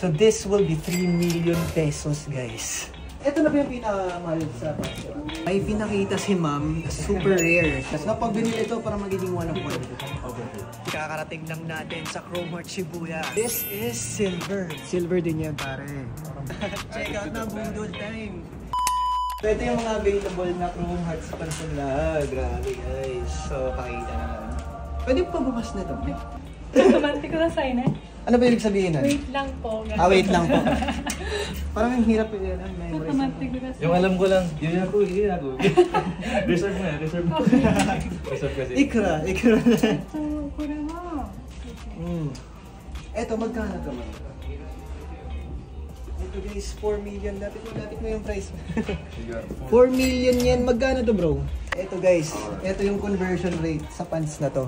So this will be 3 million pesos, guys. Ito na ba yung pinakamahal sa pasyo? May pinakita si ma'am, super rare. Tapos kapag binili ito, parang magiging one of one. Kakarating lang natin sa Chrome Heart Shibuya. This is silver. Silver din yan, pare. Check out na, bundol time. So ito yung mga available na Chrome Hearts sa Pansula. Grabe guys. So pakita naman. Pwede pa bukas na ito. Automatic ko na sign eh. Ano ba ibig sabihin nun? Wait lang po. Wait lang po. Parang ang hirap yun. Automatic ko na sign. Yung alam ko lang, yun ako. Reserve mo yan, reserve mo. Reserve kasi. Ikra na. Ito, kura mo. Eto, magkano ito man? Ito guys, 4 million. Lapit mo yung price. 4 million yan. Magkano to bro? Eto guys, eto yung conversion rate sa pants na to.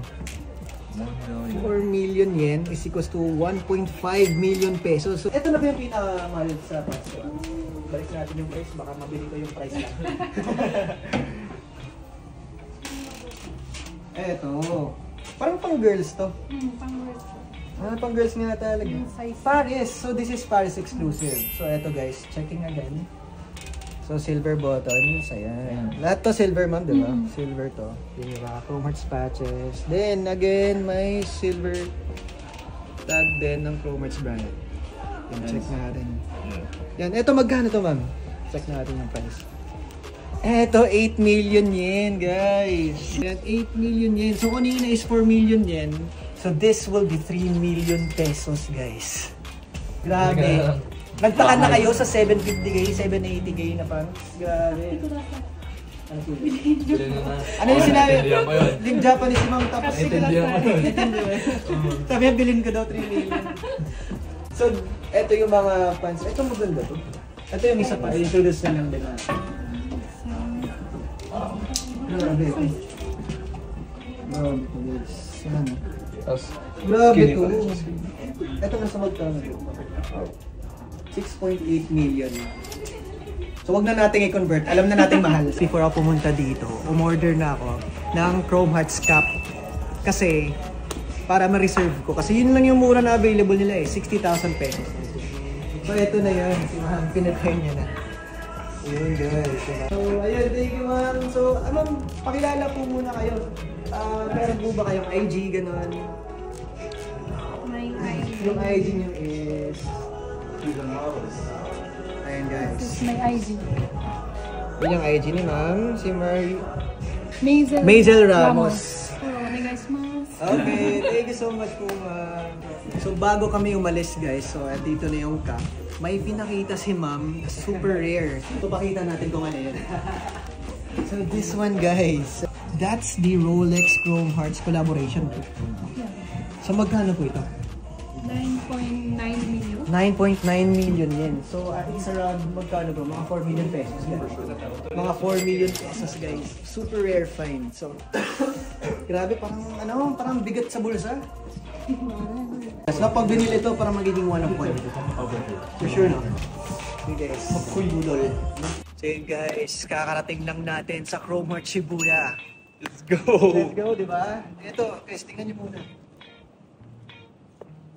4 million yen is equals to 1.5 million pesos. So, ito na ba yung pinakamahal sa pants ko? Balik natin yung price, baka mabili ko yung price lang. Eto. Parang pang girls to. Pang girls. Pang girls nga talaga. Paris. So this is Paris exclusive. So eto guys, checking again. So silver buttons, ayan. Lahat to silver ma'am, di ba? Silver to. Yung Chrome Hearts patches. Then again, may silver tag din ng Chrome Hearts brand. Yan, check natin. Yan, eto magkano to ma'am? Check natin yung price. Eto, 8 million yen guys. Yan, 8 million yen. So kanina is 4 million yen. So this will be 3 million pesos guys. Grabe. Nagtaka na kayo sa 750k, 780k na pants. Grabe. Ano yung sinabi? Yung Japanese si ma'am tapos sabi niya bilhin ko daw 3 million. So, eto yung mga pants. Ito maganda to. Ito yung isa pa. Introduce na lang din natin. Grabe ito. Grabe ito guys. Grabe ito. Ito nasa magkano ito. 6.8 million. So wag na natin i-convert. Alam na natin mahal. Before ako pumunta dito, umorder na ako ng Chrome Hearts cap. Kasi para ma-reserve ko. Kasi yun lang yung mura na available nila eh. 60,000 pesos. So ito na yun. Si ma'am, pinatry niya na. Yun guys. So ayun, thank you ma'am. So ma'am, pakilala po muna kayo. Meron po ba kayong IG, gano'n? May IG. Yung IG nyo is... Ayan guys. This is my IG. Yun yung IG ni ma'am, si Maisel Ramos. Hey guys, mas. Okay, thank you so much po ma'am. So bago kami umalis guys, so dito na yung cap. May pinakita si ma'am, super rare. So pakita natin kung ano yun. So this one guys, that's the Rolex Chrome Hearts collaboration. So magkano po ito? 9.9 million. 9.9 million yen. So it's around magkano bro? Mga 4 million pesos. Mga 4 million pesos guys. Super rare find. So grabe, parang bigat sa bulsa. So pag binili ito, parang magiging one of one. For sure no? Okay guys, budol. So guys, kakarating lang natin sa Chrome Heart Shibuya. Let's go! Let's go, di ba? Ito, guys, tingnan niyo muna.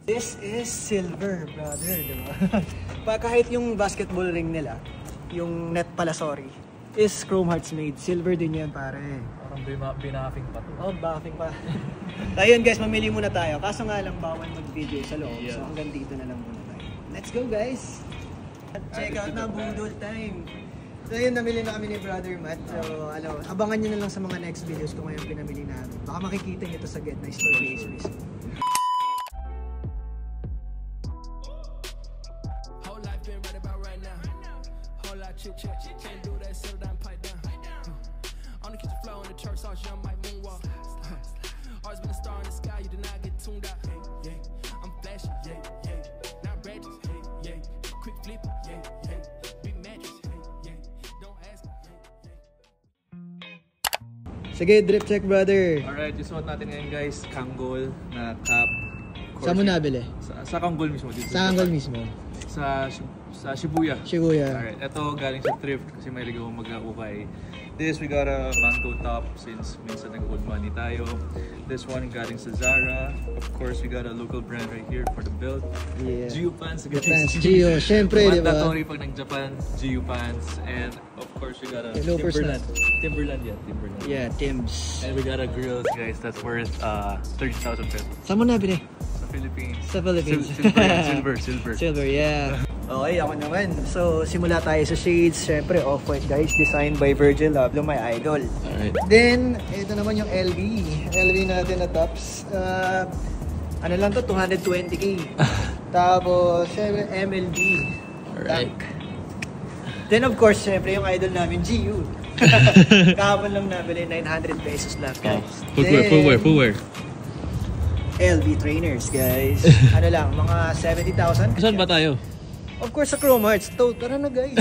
This is silver, brother, di ba? Kahit yung basketball ring nila, yung net pala, sorry, is Chrome Hearts made. Silver din yan, pare. Parang binafing pa to. Oh, buffing pa. Ayun guys, mamili muna tayo. Kaso nga lang, bawal mag-video sa loob. So hanggang dito na lang muna tayo. Let's go guys! Check out na, budol time! So yun, namili na kami ni Brother Matt. So abangan nyo na lang sa mga next videos kung ngayon pinamili namin. Baka makikita nyo ito sa Get Nice Store Baseries. Chit chat, can't do that, settle down, pipe down. On the kitchen floor in the church sauce, young Mike moonwalk. Always been a star in the sky, you did not get tuned out. Hey, yeah, I'm flashing, yeah, yeah. Not badges, hey, yeah. Quick flip, yeah, yeah. Big mattress, hey, yeah. Don't ask, hey, yeah. Sige, drip check brother. Alright, yung suot natin ngayon guys, Kanggol na cap. Saan mo nabili? Sa Kanggol mismo. Dito Sa Kanggol mismo? Sa Shibuya. Shibuya. Alright, ito galing sa thrift kasi may ligaw mag-ukay. This, we got a mango top since minsan nag-old money tayo. This one galing sa Zara. Of course, we got a local brand right here for the belt. Yeah. GU pants. Japan's Gio, syempre, di ba? Mandatory pag nag-Japan, GU pants. And of course, we got a Loafers na. Timberland, yeah, Timberland. Yeah, Timbs. And we got a grills, guys, that's worth 30,000 pesos. Saan mo nabili? Sa Philippines. Sa Philippines. Silver. Yeah. Okay, ako naman. So, simula tayo sa shades. Syempre, Off-White, guys. Designed by Virgil Abloh, my idol. Alright. Then, ito naman yung LV. LV natin na tops. Ano lang to? 220k. Tapos, syempre, MLB. Alright. Then, of course, syempre, yung idol namin, GU. Kahapon lang nabili, 900 pesos lang, guys. Footwear. LV trainers, guys. Ano lang, mga 70,000. Saan ba tayo? Of course, sa Chrome Hearts. Tara na, guys.